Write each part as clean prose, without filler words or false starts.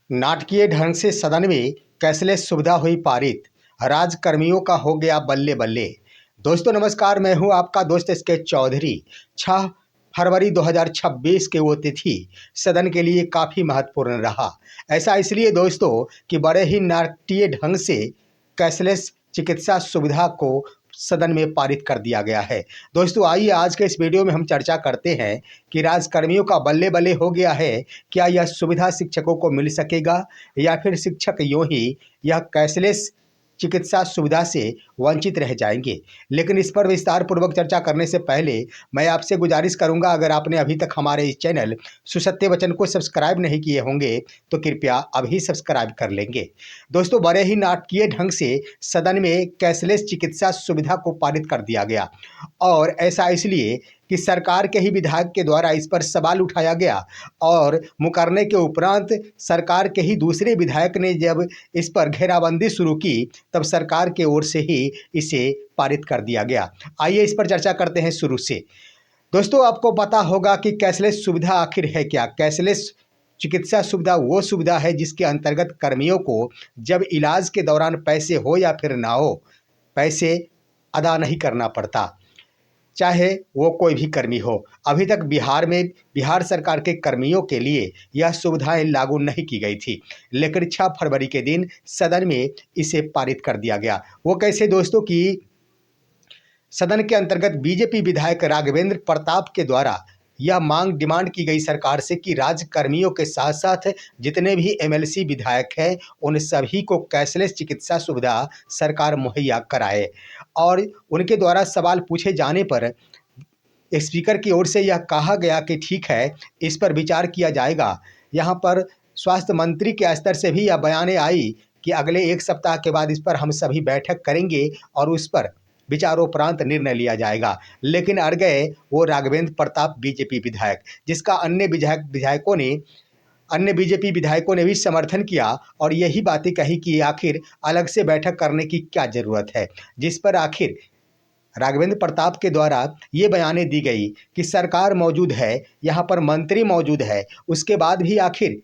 नाटकीय ढंग से सदन में कैशलेस सुविधा हुई पारित। राजकर्मियों का हो गया बल्ले बल्ले। दोस्तों नमस्कार, मैं हूं आपका दोस्त एसके चौधरी। 6 फरवरी 2026 के वो तिथि सदन के लिए काफ़ी महत्वपूर्ण रहा। ऐसा इसलिए दोस्तों कि बड़े ही नाटकीय ढंग से कैशलेस चिकित्सा सुविधा को सदन में पारित कर दिया गया है। दोस्तों आइए आज के इस वीडियो में हम चर्चा करते हैं कि राजकर्मियों का बल्ले बल्ले हो गया है। क्या यह सुविधा शिक्षकों को मिल सकेगा या फिर शिक्षक यूं ही यह कैशलेस चिकित्सा सुविधा से वंचित रह जाएंगे। लेकिन इस पर विस्तार पूर्वक चर्चा करने से पहले मैं आपसे गुजारिश करूंगा, अगर आपने अभी तक हमारे इस चैनल सुसत्य वचन को सब्सक्राइब नहीं किए होंगे तो कृपया अभी सब्सक्राइब कर लेंगे। दोस्तों बड़े ही नाटकीय ढंग से सदन में कैशलेस चिकित्सा सुविधा को पारित कर दिया गया और ऐसा इसलिए कि सरकार के ही विधायक के द्वारा इस पर सवाल उठाया गया और मुकरने के उपरांत सरकार के ही दूसरे विधायक ने जब इस पर घेराबंदी शुरू की तब सरकार के ओर से ही इसे पारित कर दिया गया। आइए इस पर चर्चा करते हैं शुरू से। दोस्तों आपको पता होगा कि कैशलेस सुविधा आखिर है क्या। कैशलेस चिकित्सा सुविधा वो सुविधा है जिसके अंतर्गत कर्मियों को जब इलाज के दौरान पैसे हो या फिर ना हो, पैसे अदा नहीं करना पड़ता, चाहे वो कोई भी कर्मी हो। अभी तक बिहार सरकार के कर्मियों के लिए यह सुविधाएं लागू नहीं की गई थी, लेकिन 6 फरवरी के दिन सदन में इसे पारित कर दिया गया। वो कैसे दोस्तों कि सदन के अंतर्गत बीजेपी विधायक राघवेंद्र प्रताप के द्वारा यह डिमांड की गई सरकार से कि राज्य कर्मियों के साथ साथ जितने भी एमएलसी विधायक हैं उन सभी को कैशलेस चिकित्सा सुविधा सरकार मुहैया कराए। और उनके द्वारा सवाल पूछे जाने पर स्पीकर की ओर से यह कहा गया कि ठीक है, इस पर विचार किया जाएगा। यहाँ पर स्वास्थ्य मंत्री के स्तर से भी यह बयानें आई कि अगले 1 सप्ताह के बाद इस पर हम सभी बैठक करेंगे और उस पर विचारोपरांत निर्णय लिया जाएगा। लेकिन अड़ गए वो राघवेंद्र प्रताप बीजेपी विधायक, जिसका अन्य बीजेपी विधायकों ने भी समर्थन किया और यही बातें कही कि आखिर अलग से बैठक करने की क्या ज़रूरत है। जिस पर आखिर राघवेंद्र प्रताप के द्वारा ये बयानें दी गई कि सरकार मौजूद है, यहाँ पर मंत्री मौजूद है, उसके बाद भी आखिर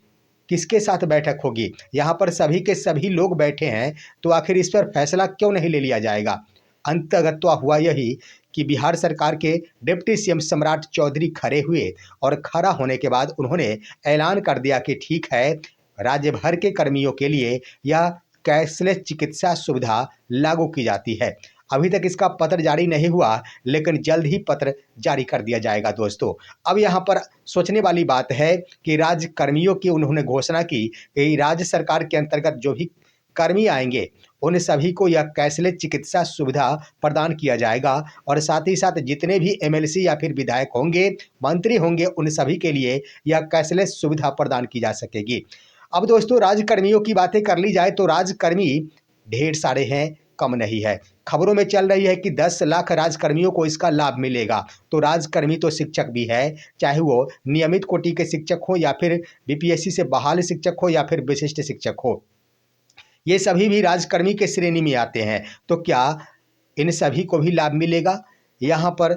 किसके साथ बैठक होगी। यहाँ पर सभी के सभी लोग बैठे हैं, तो आखिर इस पर फैसला क्यों नहीं ले लिया जाएगा। अंततः हुआ यही कि बिहार सरकार के डिप्टी सीएम सम्राट चौधरी खड़े हुए और खड़ा होने के बाद उन्होंने ऐलान कर दिया कि ठीक है, राज्य भर के कर्मियों के लिए यह कैशलेस चिकित्सा सुविधा लागू की जाती है। अभी तक इसका पत्र जारी नहीं हुआ, लेकिन जल्द ही पत्र जारी कर दिया जाएगा। दोस्तों अब यहाँ पर सोचने वाली बात है कि राज्य कर्मियों की उन्होंने घोषणा की कि राज्य सरकार के अंतर्गत जो भी कर्मी आएंगे उन सभी को यह कैशलेस चिकित्सा सुविधा प्रदान किया जाएगा और साथ ही साथ जितने भी एमएलसी या फिर विधायक होंगे, मंत्री होंगे, उन सभी के लिए यह कैशलेस सुविधा प्रदान की जा सकेगी। अब दोस्तों राज्यकर्मियों की बातें कर ली जाए तो राज्यकर्मी ढेर सारे हैं, कम नहीं है। खबरों में चल रही है कि 10 लाख राज्यकर्मियों को इसका लाभ मिलेगा। तो राज्यकर्मी तो शिक्षक भी है, चाहे वो नियमित कोटि के शिक्षक हो या फिर बीपीएससी से बहाल शिक्षक हो या फिर विशिष्ट शिक्षक हो, ये सभी भी राज्यकर्मी के श्रेणी में आते हैं। तो क्या इन सभी को भी लाभ मिलेगा? यहाँ पर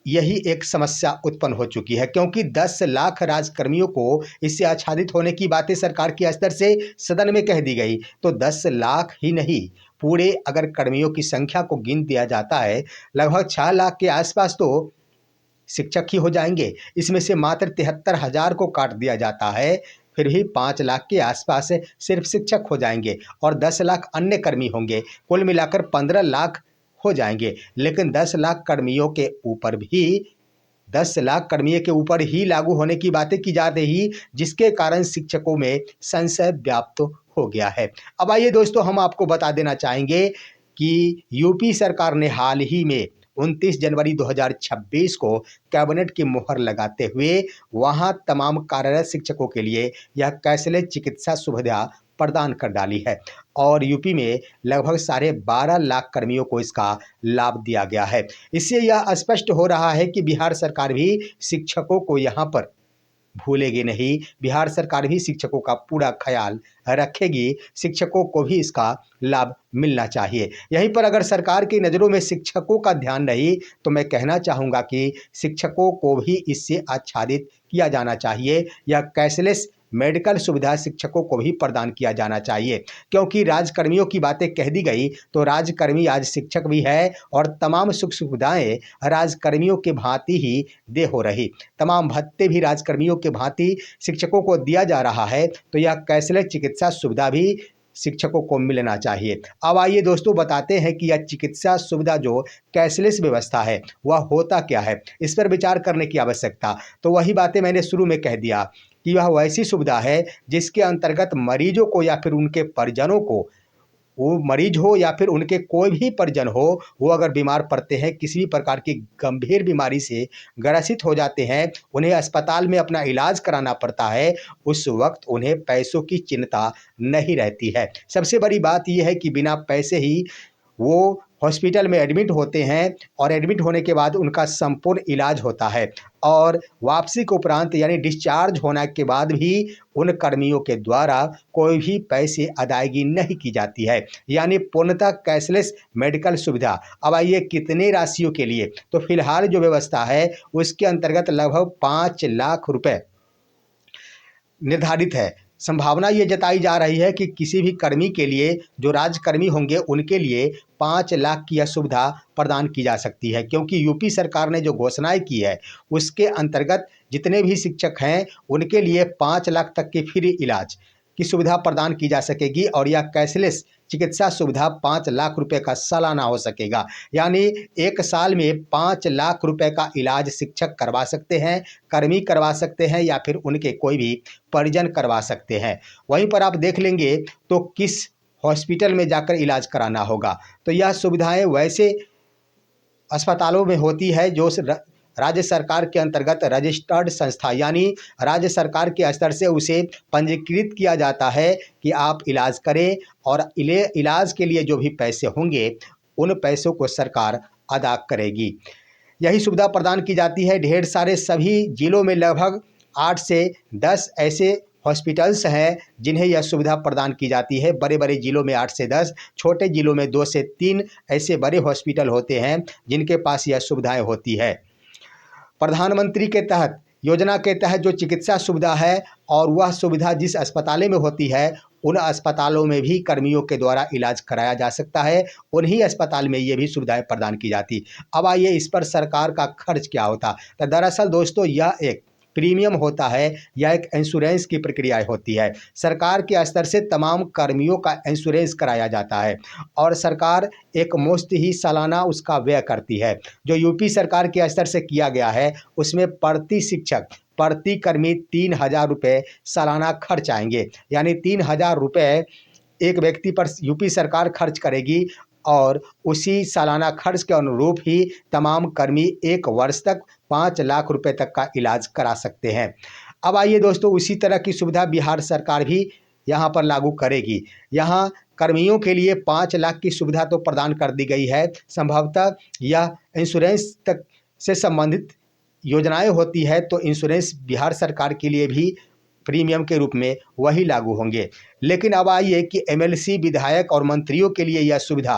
यही एक समस्या उत्पन्न हो चुकी है, क्योंकि 10 लाख राज्यकर्मियों को इससे आच्छादित होने की बातें सरकार के स्तर से सदन में कह दी गई। तो 10 लाख ही नहीं, पूरे अगर कर्मियों की संख्या को गिन दिया जाता है, लगभग 6 लाख के आसपास तो शिक्षक ही हो जाएंगे। इसमें से मात्र 73,000 को काट दिया जाता है, फिर भी 5 लाख के आसपास सिर्फ शिक्षक हो जाएंगे और 10 लाख अन्य कर्मी होंगे। कुल मिलाकर 15 लाख हो जाएंगे। लेकिन 10 लाख कर्मियों के ऊपर भी 10 लाख कर्मियों के ऊपर ही लागू होने की बातें की जा रही, जिसके कारण शिक्षकों में संशय व्याप्त हो गया है। अब आइए दोस्तों हम आपको बता देना चाहेंगे कि यूपी सरकार ने हाल ही में 29 जनवरी 2026 को कैबिनेट की मुहर लगाते हुए वहां तमाम कार्यरत शिक्षकों के लिए यह कैशलेस चिकित्सा सुविधा प्रदान कर डाली है और यूपी में लगभग 12.5 लाख कर्मियों को इसका लाभ दिया गया है। इससे यह स्पष्ट हो रहा है कि बिहार सरकार भी शिक्षकों को यहाँ पर भूलेगी नहीं। बिहार सरकार भी शिक्षकों का पूरा ख्याल रखेगी, शिक्षकों को भी इसका लाभ मिलना चाहिए। यहीं पर अगर सरकार की नज़रों में शिक्षकों का ध्यान नहीं, तो मैं कहना चाहूँगा कि शिक्षकों को भी इससे आच्छादित किया जाना चाहिए। यह कैशलेस मेडिकल सुविधा शिक्षकों को भी प्रदान किया जाना चाहिए, क्योंकि राज्यकर्मियों की बातें कह दी गई तो राज्यकर्मी आज शिक्षक भी है और तमाम सुख सुविधाएं राज्यकर्मियों के भांति ही दे हो रही, तमाम भत्ते भी राज्यकर्मियों के भांति शिक्षकों को दिया जा रहा है, तो यह कैशलेस चिकित्सा सुविधा भी शिक्षकों को मिलना चाहिए। अब आइए दोस्तों बताते हैं कि यह चिकित्सा सुविधा जो कैशलेस व्यवस्था है वह होता क्या है, इस पर विचार करने की आवश्यकता। तो वही बातें मैंने शुरू में कह दिया कि वह वैसी सुविधा है जिसके अंतर्गत मरीजों को या फिर उनके परिजनों को, वो मरीज हो या फिर उनके कोई भी परिजन हो, वो अगर बीमार पड़ते हैं, किसी भी प्रकार की गंभीर बीमारी से ग्रसित हो जाते हैं, उन्हें अस्पताल में अपना इलाज कराना पड़ता है, उस वक्त उन्हें पैसों की चिंता नहीं रहती है। सबसे बड़ी बात यह है कि बिना पैसे ही वो हॉस्पिटल में एडमिट होते हैं और एडमिट होने के बाद उनका संपूर्ण इलाज होता है और वापसी के उपरांत यानी डिस्चार्ज होने के बाद भी उन कर्मियों के द्वारा कोई भी पैसे अदायगी नहीं की जाती है, यानी पूर्णतः कैशलेस मेडिकल सुविधा। अब आइए कितने राशियों के लिए, तो फिलहाल जो व्यवस्था है उसके अंतर्गत लगभग 5 लाख रुपए निर्धारित है। संभावना ये जताई जा रही है कि किसी भी कर्मी के लिए, जो राज्यकर्मी होंगे उनके लिए 5 लाख की यह सुविधा प्रदान की जा सकती है, क्योंकि यूपी सरकार ने जो घोषणाएं की है उसके अंतर्गत जितने भी शिक्षक हैं उनके लिए 5 लाख तक के फ्री इलाज की सुविधा प्रदान की जा सकेगी और यह कैशलेस चिकित्सा सुविधा 5 लाख रुपए का सालाना हो सकेगा, यानी एक साल में 5 लाख रुपए का इलाज शिक्षक करवा सकते हैं, कर्मी करवा सकते हैं या फिर उनके कोई भी परिजन करवा सकते हैं। वहीं पर आप देख लेंगे तो किस हॉस्पिटल में जाकर इलाज कराना होगा, तो यह सुविधाएं वैसे अस्पतालों में होती है जो राज्य सरकार के अंतर्गत रजिस्टर्ड संस्था, यानी राज्य सरकार के स्तर से उसे पंजीकृत किया जाता है कि आप इलाज करें और इलाज के लिए जो भी पैसे होंगे उन पैसों को सरकार अदा करेगी। यही सुविधा प्रदान की जाती है। ढेर सारे सभी जिलों में लगभग 8 से 10 ऐसे हॉस्पिटल्स हैं जिन्हें यह सुविधा प्रदान की जाती है। बड़े बड़े जिलों में 8 से 10, छोटे जिलों में 2 से 3 ऐसे बड़े हॉस्पिटल होते हैं जिनके पास यह सुविधाएं होती है। प्रधानमंत्री के तहत योजना के तहत जो चिकित्सा सुविधा है और वह सुविधा जिस अस्पतालों में होती है उन अस्पतालों में भी कर्मियों के द्वारा इलाज कराया जा सकता है, उन्हीं अस्पताल में ये भी सुविधाएं प्रदान की जाती। अब आइए इस पर सरकार का खर्च क्या होता, तो दरअसल दोस्तों यह एक प्रीमियम होता है या एक इंश्योरेंस की प्रक्रिया होती है। सरकार के स्तर से तमाम कर्मियों का इंश्योरेंस कराया जाता है और सरकार एक मुश्त ही सालाना उसका व्यय करती है। जो यूपी सरकार के स्तर से किया गया है उसमें प्रति शिक्षक, प्रति कर्मी 3,000 रुपये सालाना खर्च आएंगे, यानी 3,000 रुपये एक व्यक्ति पर यूपी सरकार खर्च करेगी और उसी सालाना खर्च के अनुरूप ही तमाम कर्मी 1 वर्ष तक 5 लाख रुपए तक का इलाज करा सकते हैं। अब आइए दोस्तों उसी तरह की सुविधा बिहार सरकार भी यहाँ पर लागू करेगी। यहाँ कर्मियों के लिए 5 लाख की सुविधा तो प्रदान कर दी गई है। संभवतः यह इंश्योरेंस तक से संबंधित योजनाएं होती है तो इंश्योरेंस बिहार सरकार के लिए भी प्रीमियम के रूप में वही लागू होंगे। लेकिन अब आइए कि एमएलसी, विधायक और मंत्रियों के लिए यह सुविधा,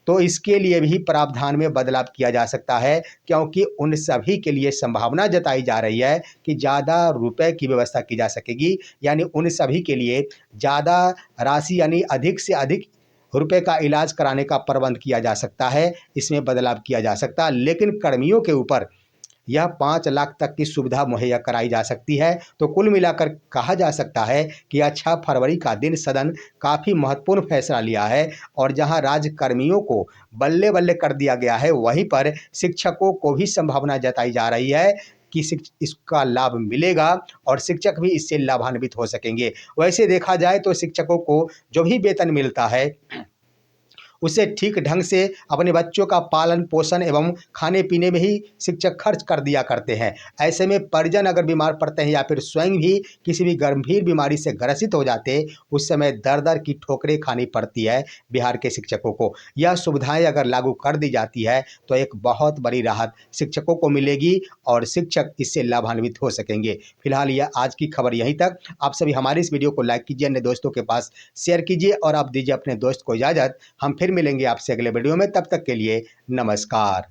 तो इसके लिए भी प्रावधान में बदलाव किया जा सकता है, क्योंकि उन सभी के लिए संभावना जताई जा रही है कि ज़्यादा रुपए की व्यवस्था की जा सकेगी, यानी उन सभी के लिए ज़्यादा राशि यानी अधिक से अधिक रुपए का इलाज कराने का प्रबंध किया जा सकता है, इसमें बदलाव किया जा सकता है। लेकिन कर्मियों के ऊपर यह 5 लाख तक की सुविधा मुहैया कराई जा सकती है। तो कुल मिलाकर कहा जा सकता है कि 6 फरवरी का दिन सदन काफ़ी महत्वपूर्ण फैसला लिया है और जहां राज्य कर्मियों को बल्ले बल्ले कर दिया गया है, वहीं पर शिक्षकों को भी संभावना जताई जा रही है कि इसका लाभ मिलेगा और शिक्षक भी इससे लाभान्वित हो सकेंगे। वैसे देखा जाए तो शिक्षकों को जो भी वेतन मिलता है उसे ठीक ढंग से अपने बच्चों का पालन पोषण एवं खाने पीने में ही शिक्षक खर्च कर दिया करते हैं। ऐसे में परिजन अगर बीमार पड़ते हैं या फिर स्वयं भी किसी भी गंभीर बीमारी से ग्रसित हो जाते, उस समय दर दर की ठोकरें खानी पड़ती है बिहार के शिक्षकों को। यह सुविधाएं अगर लागू कर दी जाती है तो एक बहुत बड़ी राहत शिक्षकों को मिलेगी और शिक्षक इससे लाभान्वित हो सकेंगे। फिलहाल यह आज की खबर यहीं तक। आप सभी हमारी इस वीडियो को लाइक कीजिए, अन्य दोस्तों के पास शेयर कीजिए और आप दीजिए अपने दोस्त को इजाज़त। हम फिर मिलेंगे आपसे अगले वीडियो में, तब तक के लिए नमस्कार।